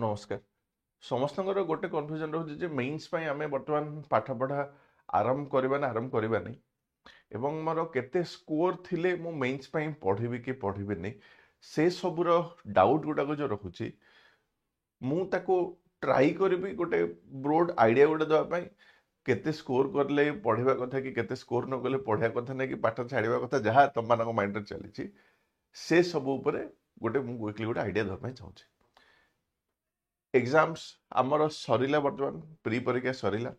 नमस्कार समस्तଙ୍କର गोटे कन्फ्यूजन रहुଛି ଯେ मेंस ପାଇଁ ଆମେ ବର୍ତ୍ତମାନ ପାଠ ପଢା ଆରମ୍ଭ କରିବା ନା ଆରମ୍ଭ କରିବାନି ଏବଂ ମୋର କେତେ ସ୍कोर ଥିଲେ ମୁଁ मेंस ପାଇଁ ପଢିବି କି ପଢିବିନି ସେ ସବୁର ଡାଉଟ ଗୁଡାକ ଯୋଉ ରହୁଛି ମୁଁ ତାକୁ ଟ୍ରାଇ କରିବି ଗୋଟେ ବ୍ରୋଡ ଆଇडिया ଗୋଟେ ଦେବା ପାଇଁ କେତେ ସ୍कोर करले पढ़िबा କଥା कि केते स्कोर न कले पढ़िया କଥା नै कि पाठ छाड़िबा କଥା जहाँ तुम मानक माइंड रे चलीची से सब ऊपर गोटे मु वीकली गोटे आइडिया देबा ପାଇଁ चाहूची एग्जाम्स आमर सरिला वर्तमान प्री परीक्षा सरिला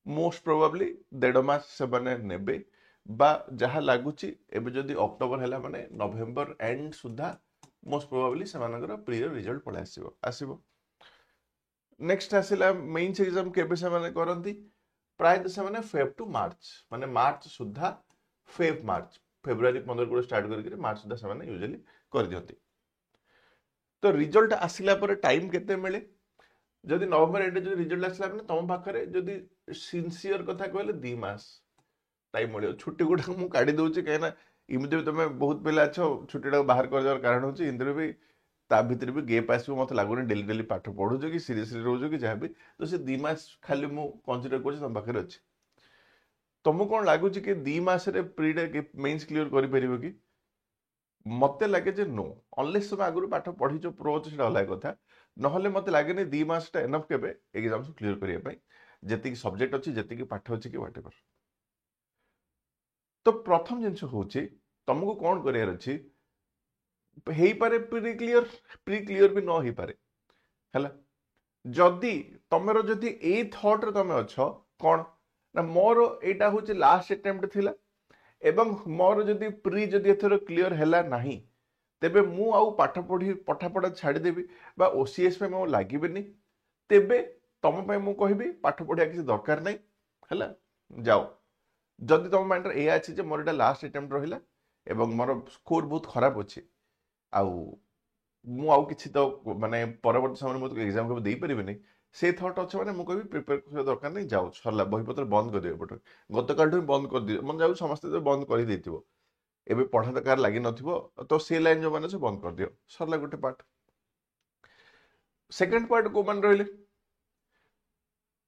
मोस्ट प्रोबेबली 1.5 मास से माने नेबे बा जहाँ लगुच एबे जदि अक्टोबर हैला माने नवेम्बर एंड सुधा मोस्ट प्रोबेबली से मानकर प्री रिजल्ट पळे आसीबो नेक्स्ट आसिला मेंस एग्जाम केबे से माने करंती प्राय से माने फेब टू मार्च माने मार्च सुधा फेब मार्च फेब्रुआरी 15 को स्टार्ट करके मार्च सुधा से माने यूजुअली कर दियंती तो रिजल्ट आसिला पर टाइम केते मिले जदि नवंबर एंड जदि रिजल्ट आसिला माने तम पाखरे जदि सिंसियर कथा कहले 2 मास टाइम मिले छुट्टी गुडा मु काढी दउची कहना इमिते तमे बहुत पिला छ छुट्टीटा बाहर कर देवार कारण होची इंद्र भी ता भीतर भी गैप आसो मत लागुनी डेली डेली पाठ पढुजो कि सीरियसली रहउजो कि जहाबी तो से 2 मास खाली मु कंसीडर करछ तम पाखरे अछि तमु कोन लागुची कि 2 मास रे प्री डे मेंस क्लियर करि परिबो कि मत लगे जे नो अनलेस तुम आगु पाठ पढ़ी प्रोच से अलग कथा नहले मत लगे 2 मास एनफ केबे एग्जाम क्लियर करने जी सब्जेक्ट अच्छी जी पाठ अच्छी कि व्हाटएवर तो प्रथम जिनस हूँ तुमको कौन करार अच्छी प्री क्लियर भी न हो पारे है जदि तुम जदि ए थॉट रे तुम अच्छ कौन ना मोर एटा हूँ लास्ट अटेम्प्ट थिला एवं मोर जदि प्री जदि एथर क्लियर हैला नाही तेबे मु आउ पाठ पढ़ी पठापढ़ा छाड़ी देबी बा ओसीएस पे मो लागिबेनी तेबे तम पे मु कहबी पाठ पढ़िया किसी दरकार नहीं हैला जाओ जदि तम माइंड रे ए अछि जे मोर एटा लास्ट अटेम्प्ट रहिला एवं मोर स्कोर बहुत खराब अछि आउ मु आउ किछि तो माने परवर्ती समय मु एग्जाम को देई परिबेनी से थॉट अच्छे मैंने मुझे प्रिपेयर कर दरकार नहीं जाओ सरला बहीपत्र बंद कर दियो गत काल बंद कर दियो मन जाऊ समस्त बंद कर देथिबो एबे पढ़ा दरकार लागि नथिबो तो से लाइन जो माने से बंद कर दियो सरला गोटे पार्ट सेकंड पार्ट को मान रहिले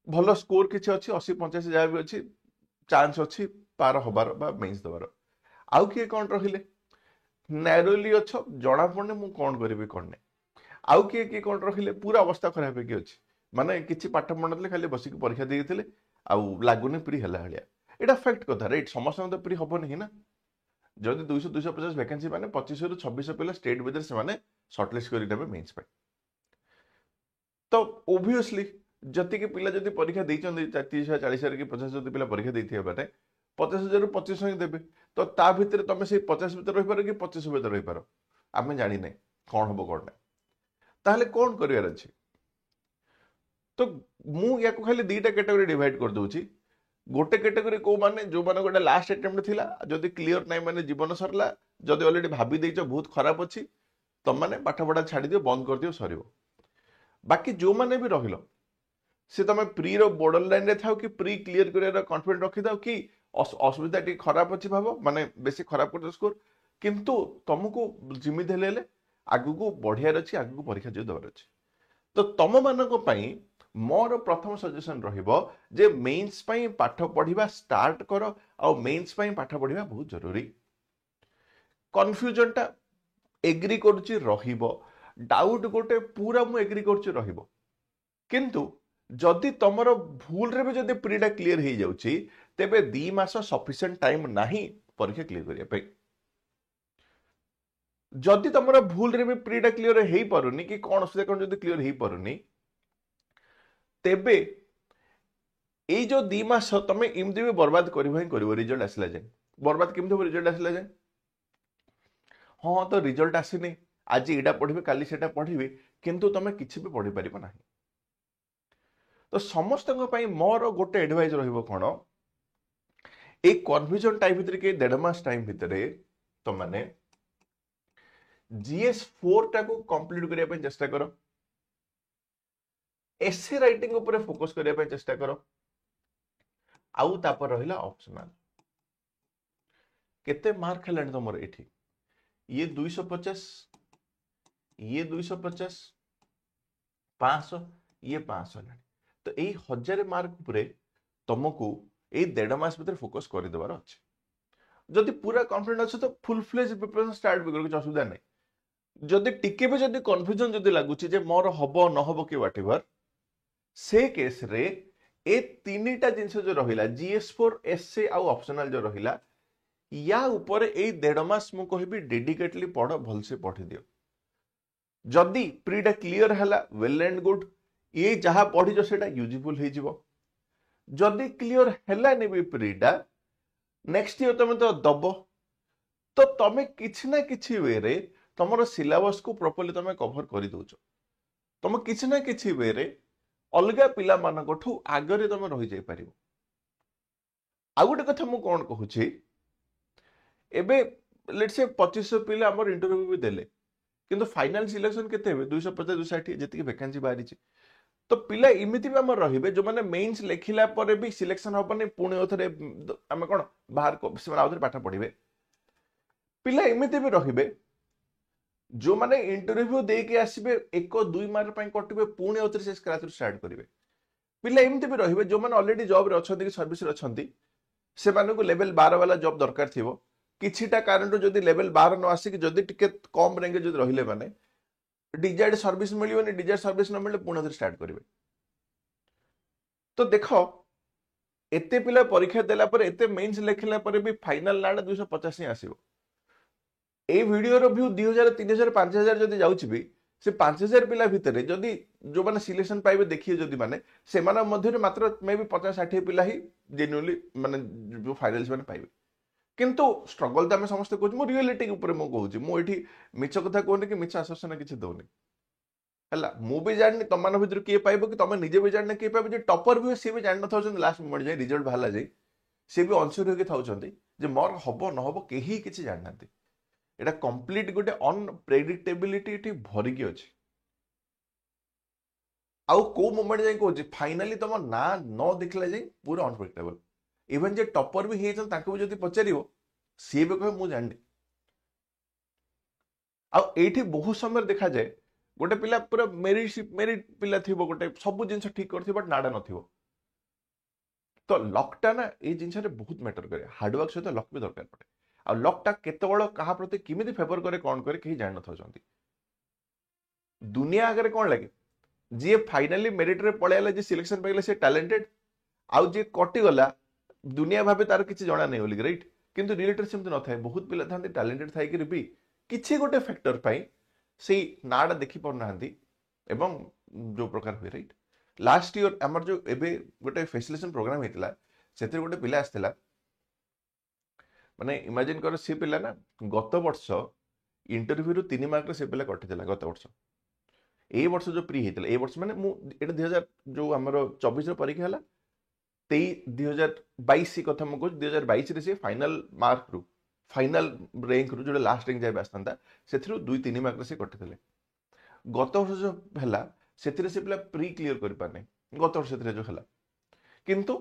भलो स्कोर किछि अछि 80 85 जहाँ भी अछि चांस अछि पार हबार बा मेंस दबार आउ किए कोन रहिले नैरोली अच्छो जणा पड़ने मु कोन करबी कोन नै आउ किए कोन रहिले पूरा अवस्था खराब है कि अछि माने किछि पाठ पढ़नतले खाली बसिक परीक्षा देइथिले आउ लागुनी प्री हला हलिया एटा फैक्ट कथा राइट समस्त तो प्री हबो नहीं ना जदि 200 250 वैकेंसी माने 2500 रु 2600 पिला स्टेट विदर से माने शॉर्टलिस्ट करि देबे मेंस पे तो ऑब्वियसली जति के पिला जदि परीक्षा देइचंदी 30,000 40,000 की 50,000 पिला परीक्षा देइथिए बाटे 50,000 रु 2500 ही देबे तो ता भीतर तमे से 50 भीतर रहि पारो कि 25 भीतर रहि पारो आमे जानि नै कोन हबो कोन नै ताहले कोन करियार अछि तो मु या को खाली दीटा कैटेगरी डिवाइड कर दूची गोटे कैटेगरी को माने जो माने गोटे लास्ट अटेम्प्ट थिला जदि क्लियर नै माने जीवन सरला जदि ऑलरेडी भाबी देइचो बहुत खराब अछि तम माने पाठ पढ़ा छाडी दियो बंद कर दियो सरिबो बाकी जो माने भी रहिलो से तमे प्री रो बॉर्डर लाइन रे थाओ कि प्री क्लियर करियार कॉन्फिडेंट रखि दाओ कि असुविधा टी खराब अछि भाबो माने बेसी खराब कर स्कोर किंतु तुमको जिमित हेले आगु को बढ़ियार अछि आगु को परीक्षा जो दबार अछि तो तम मानको पई मोर प्रथम सजेशन रहिबो जे मेंस पई पाठ पढ़िबा स्टार्ट करो आ मेंस पई पाठ पढ़िबा बहुत जरूरी कंफ्यूजन टा एग्री करछि रहिबो डाउट गोटे पूरा मु एग्री करछि रहिबो किंतु जदि तमरो भूल रे भी जदि प्रीटा क्लियर हे जाउछि तेबे 2 मास सफिशिएंट टाइम नाही परीक्षा क्लियर करिया पे जदि तमरो भूल रे भी प्रीटा क्लियर हे परुनी कि कोन असुविधा कोन जदि क्लियर हे परुनी तेबे ए जो 2 मास तमे इमदि भी बर्बाद करबो ही करबो रिजल्ट आसिला जाय बर्बाद केमते हो रिजल्ट आसिला जाय हां तो रिजल्ट आसीनी आज एडा पढिबे काली सेटा पढिबे किंतु तमे किछि भी पढि परिबो नाही तो समस्त पई मोर गोटे एडवाइस रहिबो कोन ए कन्फ्यूजन टाइम भीतर के 1.5 मास टाइम भीतर तो माने जीएस 4 टा को कंप्लीट करिया पे चेष्टा करो एसे राइटिंग ऊपर फोकस करिया पे चेष्टा करो आउ तापर रहिला ऑप्शनल केते मार्क हेलानी तमर एठी ये 250 ये 250 500 ये 500 हेलानी तो एई 1000 मार्क उपरे तुमको एई 1.5 मास भीतर फोकस कर देबार अछि जदि पूरा कॉन्फिडेंट अछि तो फुल फ्लेज प्रिपरेशन स्टार्ट भी किछ असुविधा नै जदि टिके भी जदि कन्फ्यूजन जदि लागुची जे मोर हबो न हबो कि व्हाटएवर से केस रे ए तीनटा जिंस जो रहिला GS4 एसए आ ऑप्शनल जो रहिला या ऊपर ए 1.5 मास मु कहबी डेडिकेटली पढ़ भलसे पढ़ी दियो जदि प्रीटा क्लियर हला वेल एंड गुड ये जहां पढ़ी जो सेटा यूजफुल हे जिवो जदि क्लियर हला ने भी प्रीटा नेक्स्ट ईयर तुम तो दबो तो तमे किछि ना किछि वे रे तमरो सिलेबस को प्रॉपर्ली तमे कवर करि दोछ तमे किछि ना किछि वे रे अलगा पिला मानकठू आगरे तमे रहि जाय परिबो आ गोटे कथा मु कोन कहूछि एबे लेट्स से 2500 पिला हमर इंटरव्यू भी देले किंतु फाइनल सिलेक्शन केते हेबे 250 260 जति वैकेंसी बाहरी छी तो पिला इमिति भी हमर रहिबे जो माने मेंस लेखिला परे भी सिलेक्शन होबने पुणे ओथरे हमें कोन बाहर को से आउथरे पाठ पढिबे पिला इमिति भी रहिबे जो माने इंटरव्यू दे के आसीबे 1-2 मार्क पई कटिबे पुणे ओथरे से स्क्रैच स्टार्ट करिवे पिला इमिति भी रहिबे जो माने ऑलरेडी जॉब रे अछंती कि सर्विस रे अछंती से माने को लेवल 12 वाला जॉब दरकार थिबो किछिटा कारण रो जदी लेवल 12 न आसी कि जदी टिके कम रेंज जदी रहिले माने डिजायर्ड सर्विस मिलियोनी डिजायर्ड सर्विस न मिले पुणे ओथरे स्टार्ट करिवे तो देखो एते पिला परीक्षा देला पर एते मेंस लेखिला पर भी फाइनल नाडा 250 ही आसीबो ए वीडियो रो व्यू 2000 3000 5000 जदी जाउछि भी से 5000 पिला भितरे जदी जो माने सिलेक्शन पाइबे देखिए जदी माने से माने मध्य मात्र मे भी 50 60 पिला ही जेन्युइनली माने जो फाइनल्स माने पाइबे किंतु स्ट्रगल तो आम समस्त कहूँ मो रियलिटी ऊपर मु कहूँ मुझे मिछ कथा कहूनी कि मिछ आश्वासन किसी दौनी है मु भी जानी तुम मान भर किए पाइब कि तुम निजे भी जाने किए पाइब टपर भी सी भी जान था लास्ट मोमेंट जाए रिजल्ट बाहर जाए सी भी अनस्योर होकर था मोर हम न हम कहीं किसी जाना यहाँ कंप्लीट गोटे अनप्रेडिक्टेबिलिटी भरिकी अच्छे आउ को मोमेंट जाए कहूँ फाइनाली तुम ना न देखला जाए पूरा अनप्रेडिक्टेबल इवन जे टपर भी हे भी जदि पचार सी भी कहे मुझे जानी आठी बहुत समय देखा जाए गोटे पिला पूरा मेरिट पिला थी गोटे सब जिन ठीक कर बट नाड़ा न तो लकटा ना ये जिन बहुत मैटर करे हार्डवर्क सहित लक भी दरकार पड़े आ लकटा केतबेल क्या प्रति किमिति फेवर करे कौन करे कहीं जान न दुनिया आगे कौन लगे जी फाइनाली मेरिट रे पळेला जे सिलेक्शन पाइले से टैलेंटेड आउ जे कटिगला दुनिया भावे तार किसी जना नहीं बोलिक राइट किंतु रिलेटेड सेमती न थाए बहुत पिला थांती टैलेंटेड थाई कि भी किछि गोटे फैक्टर पाई से नाडा देखि पर नांती एवं जो प्रकार हुए राइट लास्ट ईयर हमर जो एबे गोटे फैसिलिटेशन प्रोग्राम हेतिला सेतिर गोटे पिला आस्थिला माने इमेजिन कर से पिला ना गत वर्ष इंटरव्यू रु 3 मार्क रे से पिला कटिला गत वर्ष ए वर्ष जो प्री हेतिला ए वर्ष माने मु एटा 2000 जो हमर 24 रो परीक्षा हला 2022 कथा मु कहूँ 2022 रे से फाइनल मार्क रु फाइनल रैंक रु जो लास्ट रैंक जाय आसता से 2-3 मार्क रे से कटिले गत वर्ष जो हला से पिला प्री क्लियर कर पाने गत वर्ष जो हला किंतु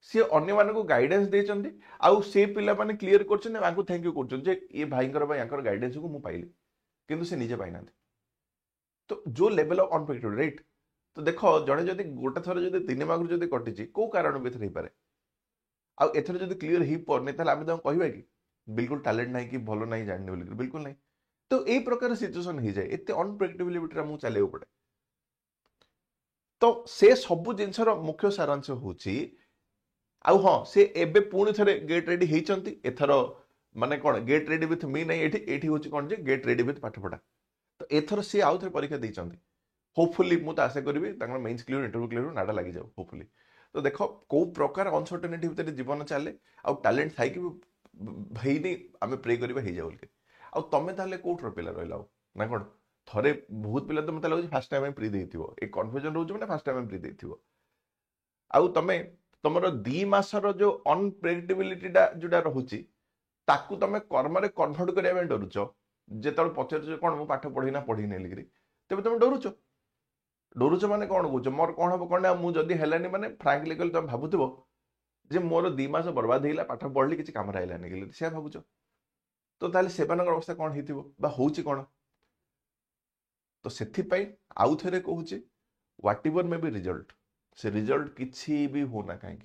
सी अन्य मान को गाइडेंस देचंदी आउ से पिला माने क्लियर करछन आंकु थैंक यू करछन जे ए भाईंकर भाई यांकर गाइडेंस को मु पाइली किंतु से निजे पाइना तो जो लेवल ऑफ अनप्रेडिक्टेबल राइट तो देखो जड़े जदि गोटे थर जदि 3 मार्क जदि कटिची को कारण भी थरे पारे आ एथर जदि क्लियर ही परने ताले आमे दम कहबा कि बिल्कुल टैलेंट नहीं कि भलो नहीं जानने बोली बिल्कुल नहीं तो ए प्रकार सिचुएशन हो जाए एते अनप्रेडिक्टेबिलिटी मु चले पड़े तो से सब जिनसर मुख्य सारांश होची आउ हाँ से एबे पुणी थे गेट रेडी होती एथर माने कौन गेट रेडी विथ मी नहीं एठी होची कौन जे गेट रेडी विथ पाठ पढ़ा तो एथर सी आउ थे परीक्षा देइचंती होपफुली मुझे आशा करी मेन्स क्लियर इंटरव्यू क्लियर नाड़ा लगी जाओ होपफुली तो देखो कौ प्रकार अनसर्टेनिटी भितर जीवन चले आउ टैलेंट थाई भाई आम प्रे करवा हो जाओ आ तुम ताले कौटर पिला रहा ना कौन थरे बहुत पिला तो मतलब लगे फास्ट टाइम प्री देथिबो ए कन्फ्यूजन रोज मैंने फास्ट टाइम प्री देथिबो आउ तमे तुमर 2 मासर जो अनप्रेडिक्टेबिलिटी जोटा रहुची ताकू तमे कर्म रे कन्वर्ट करिया डरुच जेतल पचार कौन मु पाठ पढ़ी ना पढ़ी नहीं लिखरी तेज तुम डरुच डरुच माने कौन कौच मोर कौन हम कौन मुझे हेलानी माने फ्रांकली कहले तुम भाबुथिबो जे मोर 2 मास बर्बाद होइला पाठ पढ़ली किसी काम आइलानी कहले से भाबुच तो ताले सेबानकर अवस्था कौन होइथिबो बा होउची कौन तो सेथि पई आउ थरे कहूची whatever may be result, से रिजल्ट किसी भी हो ना कहीं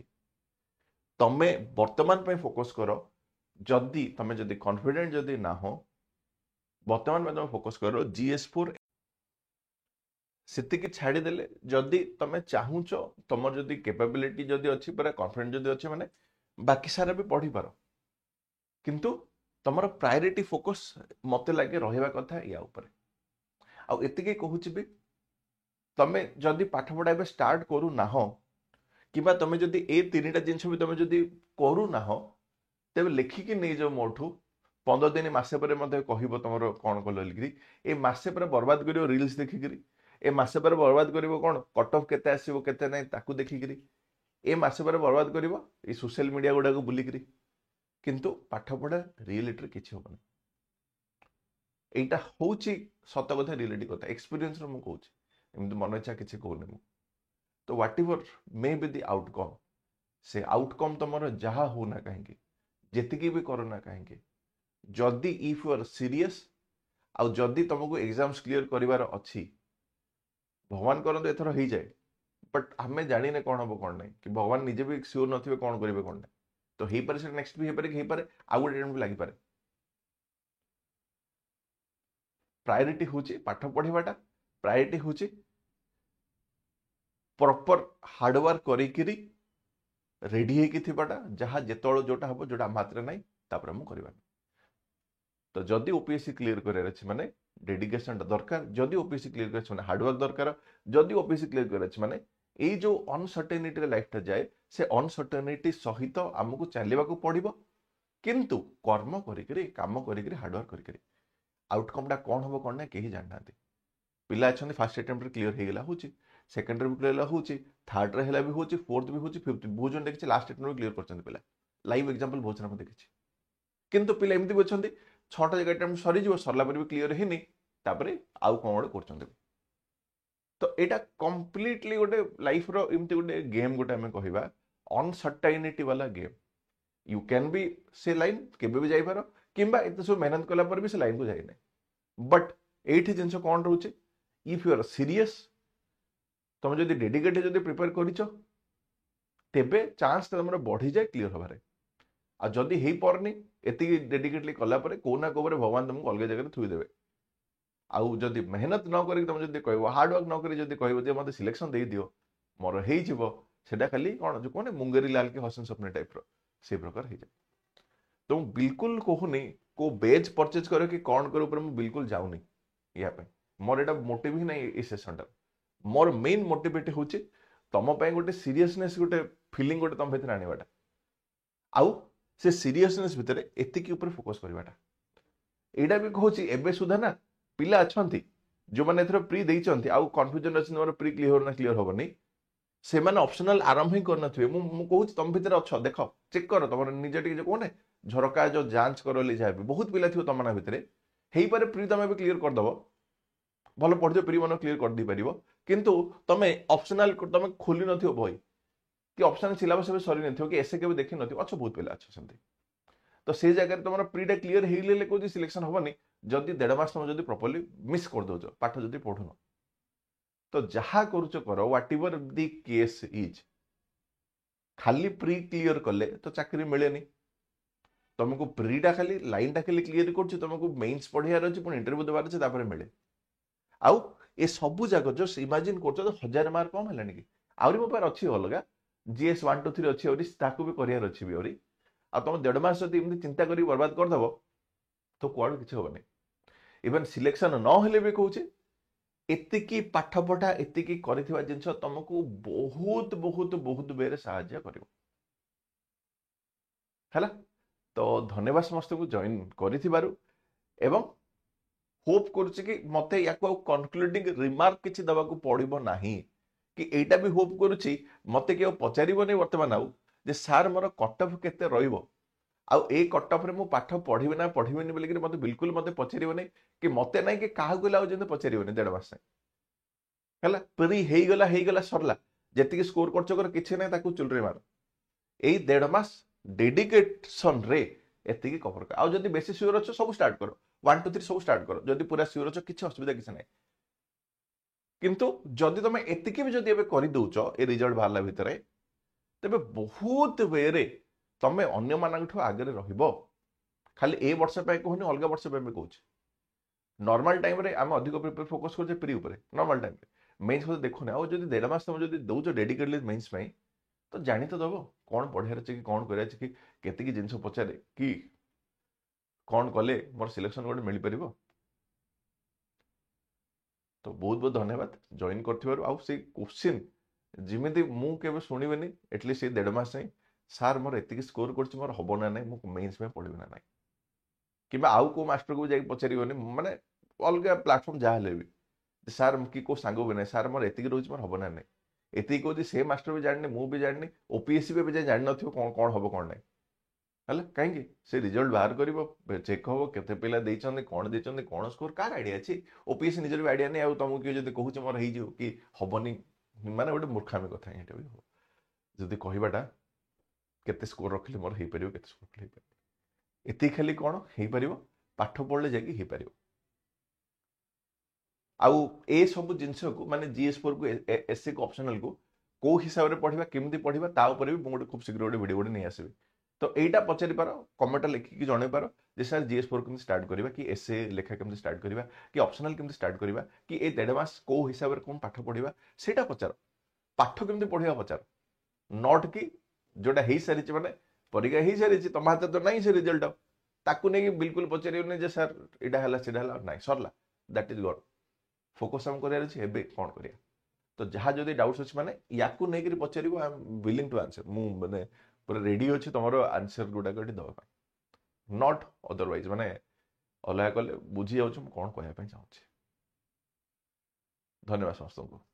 तमे वर्तमान पे फोकस करो। जदि तमे जदि कॉन्फिडेंट जदि ना हो वर्तमान में तुम फोकस करो GS4 सेतिकी छाड़ी देले जदि तमे चाहूच तमर जदि कैपेबिलिटी जदि अछि पूरा कॉन्फिडेंट जदि अछि माने बाकी सारा भी पढ़ी पारो किंतु तमर प्रायोरिटी फोकस मते लागे रहिबा कथा या ऊपर। आ एतिके कहूची भी तमे जदि पाठ पढ़ा बे स्टार्ट करू ना हो किबा तमे जदि ए तीनटा जिंस भी तमे जदि करू ना हो तेबे लिखिकी नै जो मोठू 15 दिन मासे पर मते कहिबो तमरो कोन कल लिखि ए मासे पर बर्बाद करियो रील्स देखिकरी ए मासे पर बर्बाद करिवो कोन कट ऑफ केते आसीबो केते नै ताकू देखिकरी ए मासे पर बर्बाद करिवो ए सोशल मीडिया गुडा को बुलिकरी किंतु पाठ पढ़ा रियलिटी किछि होबनी। एटा होउची सत कथा रियलिटी कथा एक्सपीरियंस रो मु कहूची एमति मन इच्छा किछि कहूनी मु। तो what ever may be the outcome से आउटकम तमरो जहा हो ना कहीं जेतिकी भी करो ना कहीं जदि इफ यू आर सीरियस आ जदि तुमको एग्जाम्स क्लियर करिवार अछि भगवान करंतु एथर हो जाए बट हमें जानी ने कौन हम कौन नहीं कि भगवान निजे भी श्योर नथिबे कौन करिवे कौन नहीं तो हेई पारे से नेक्स्ट भी हेई पारे आउ गोटे भी लागि पारे। प्रायोरिटी होची पाठ पढ़िबाटा प्रायोरिटी होची प्रॉपर हार्डवर्क करिकिरी रेडी हेकी थिबाटा जहा जेतळ जोटा हबो जोटा मात्र नाही तापर हम करबा। तो जदि ओपीएससी क्लियर करार अछि माने डेडिकेशन दरकार जदि ओपीएससी क्लियर कर माने हार्डवर्क दरकार जदि ओपीएससी क्लियर कर अछि माने ए जो अनसर्टेनिटी लाइफ ता जाए से अनसर्टेनिटी सहित हमकु चलिबा को पड़िबो किंतु कर्म करिकरी काम करिकरी हार्डवर्क करिकरी आउटकम टा कोन हबो कोन नै केही जाननाती। पिला अछन फर्स्ट अटेम्प्ट रे क्लियर हे गेला होची सेकंड रे भी क्लियर होची थर्ड रे हेला भी होची फोर्थ भी होची फिफ्थ बहुत जन देखि लास्ट अटेम्प्ट क्लियर करछन पिला लाइव एग्जांपल बहुत जन देखि किंतु पिला एमति बछन्ती 6टा जगह अटेम्प्ट सरी जीव सरला पर भी क्लियर हेनी तापरे आउ कोन गोटे करछन्ते। तो एटा कंप्लीटली गोटे लाइफ रो एमति गोटे गेम गोटे हमें कहिबा अनसर्टेनिटी वाला गेम यू कैन बी से लाइन केबे भी जाई पारो किंबा एते सब मेहनत कला पर भी से लाइन को जाई नै बट एठी जिंस कोन रहउची इफ यू आर सीरियस तुम जदि डेडिकेटेड जदि प्रिपेयर करिचो तेबे चांस तमरो बढ़ी जाए क्लियर होबारे आ जदि हेई परनी एति डेडिकेटली कला परे को ना को भगवान तुमको अलग जगह थुई देबे। आउ जदि मेहनत न करी तुम जदि कहबो हार्ड वर्क न करी जदि कहबो जे मते सिलेक्शन दे दियो मोर हेई जिवो सेटा खाली कोन जो कोने मुंगेरी लाल के हसन सपने टाइप रो से प्रकार हे जाए। तो बिल्कुल कहूनी को बेज परचेज करो कि कौन करो ऊपर मैं बिल्कुल जाऊनी या पे मोर एटा मोटिव ही नहीं A session more main motivate होची तम पे गोटे सीरियसनेस गोटे फीलिंग गोटे तम भीतर आनिबाटा आउ से सीरियसनेस भीतर एतिकी ऊपर फोकस करबाटा एटा भी कहूची एबे सुधा ना पिला अछंती जो माने एथरो प्री देइचंती आउ कंफ्यूजन अछि मोर प्री क्लियर ना क्लियर होबनी से माने ऑप्शनल आरंभ ही करना थवे मु कहूची तम भीतर अछ देखो चेक करो तमर निजे टिके जो कोने झरका जो जांच करले जाय बहुत पिला थियो तमना भीतर हेई पारे प्री तमे भी क्लियर कर दबो भलो पढ़जो प्री मन क्लियर कर दी परिबो किंतु तमे ऑप्शनल तमे खोली नथियो बही कि ऑप्शनल सिलेबस भी सरी नथियो कि एसे केबे देखि नथियो अच्छा बहुत पिला अच्छा सेंती तो से जगह तुम प्रीटा क्लियर हेले को सिलेक्शन हेनी जदि 1.5 मास तुम जदि प्रॉपर्ली मिस कर दो पाठ जदि पढ़ुन तो जहा करूच करो what ever the case is खाली प्री क्लियर कले तो चाकरी मिलेनी तुमको प्रीटा खाली लाइन टा खाली क्लियर कर तुमको मेन्स पढ़ियार अच्छे पुणी इंटरव्यू देवार अच्छे तापर मिले आउ ए सबू जाक जो इमेजिन कर 1000 मार्क कम है कि आहरी मो पार अच्छी अलग GS 1 2 3 अच्छी ताकू भी करार अच्छी भी आहरी आ तुम 1.5 मास जब एमती चिंता कर बर्बाद करदेव तो कुआड़ किसी हेनी इवन सिलेक्शन न हेले भी कहूचे एतिकी पाठ पढ़ा एतिकी करिथिबा जिंस तुमको बहुत बहुत बहुत बेरे सहायता करिवो हैला। तो धन्यवाद समस्त को जॉइन करिथिबारु एवं होप करूची कि मते याको कंक्लूडिंग रिमार्क किछि दबा को पड़िबो नाही कि एटा भी होप करूची मते के पचारिबो नै वर्तमान आउ जे सार मोर कट ऑफ केते रहिबो आउ ए कट ऑफ रे मु पाठ पढ़िबे ना पढ़िबेनी बोली कि मते बिल्कुल मते पचारिबो नै कि मते नै कि काहा को लाउ जंते पचारिबो नै 1.5 मास हैला प्री हेई गला सरला जेतिकी स्कोर करछो कर किछि नै ताकू चुलरे मार एई 1.5 मास डेडिकेशन रे एतिकी कवर कर आउ जदी बेसी श्योर अछो सब स्टार्ट करो 1 2 3 सब स्टार्ट करो जदी पूरा श्योर अछो किछि असुविधा किछि नै किंतु जदि तुम एतिकी भी जदि कर दौच ए रिजल्ट बाहर भितर तेरे बहुत वे तुम अन्य मानक आगे रहिबो खाली ए वर्ष कहूनी अलग वर्ष कहूँ नॉर्मल टाइम रे आम अधिक फोकस कर प्री उपर नॉर्मल टाइम मेन्स को देखुने आउ जब 1.5 मास तुम जब दौच डेडिकेटली मेन्स तो जानी तो दब कौन पढ़ार अच्छे कि कौन कर केतिकी जिन पचारे कि कौन कले मोर सिलेक्शन गोटे मिल पार तो बहुत बहुत धन्यवाद जॉइन कर आउ से क्वेश्चन जिमिति मु केबे शुणिबेनी एटलिस्ट 1.5 मास नहीं सार मोर एतिकी स्कोर कर मोर हम ना ना मुझे मेन्स में पढ़ी ना ना कि आउ को मास्टर को जाके पचारिबनी माने अलग प्लाटफॉर्म जहाँ भी सार कि को सांग भी ना सार मोर एतिकी रोज मोर हम ना ना एतिकी कहूँ से मास्टर भी जानी मु भी जानी ओपीएससी भी जाए जान न कौन कौन हम कौन ना है कहीं से रिजल्ट बाहर कर चेक हम केते पिला देइछन्ते कौन देइछन्ते कौन स्कोर कार आइडिया अछि ओपीएससी निजर भी आइडिया नहीं आ तुमको किए जदि कहूछ मोर हो कि हबनी माने गोटे मूर्खामी कथा एटा भी हो जदि कहबाटा केते स्कोर रखले मोर हो पारिबो केते स्कोर रखले हो पारिबो एति खाली कौन हो पारिबो पाठ पढ़ले जाके हो पारिबो आउ ए सब जिनस को माने जीएस4 को एससी को ऑप्शनल को हिसाब से पढ़ा केमती पढ़ा ता ऊपर भी मुझे खूब शीघ्र गोटे वीडियो गोटे नहीं आसबि तो यहीटा पचारि पार कमेंट लिखिकी जन पार जे सर जीएस4 केमती स्टार्ट करवा कि एसए लेखा केमती स्टार्ट करवा कि ऑप्शनल केमती स्टार्ट करवा कि ए 1.5 मास को हिसाब से कौन पाठ पढ़ा सेटा पचार पाठ केमती पढ़ा पचार नॉट कि जोटा हो सारी माने परीक्षा हो सारी तुम हाथ तो नहीं से रिजल्ट ताकू नहीं बिल्कुल पचारे जे सर यहाँ है ना सरला दैट इज गॉड फोकस हम करार अच्छे एबे कौन करिया तो जहाँ जदि डाउट्स अच्छे माने याकू नहीं पचार I am willing to answer मु माने पूरा रेडी अच्छे तुम आंसर गुड़ाक दवा नॉट अदरवाइज माने अलग कले बुझी जाऊँ कौन कहना चाहूँ धन्यवाद समस्त को।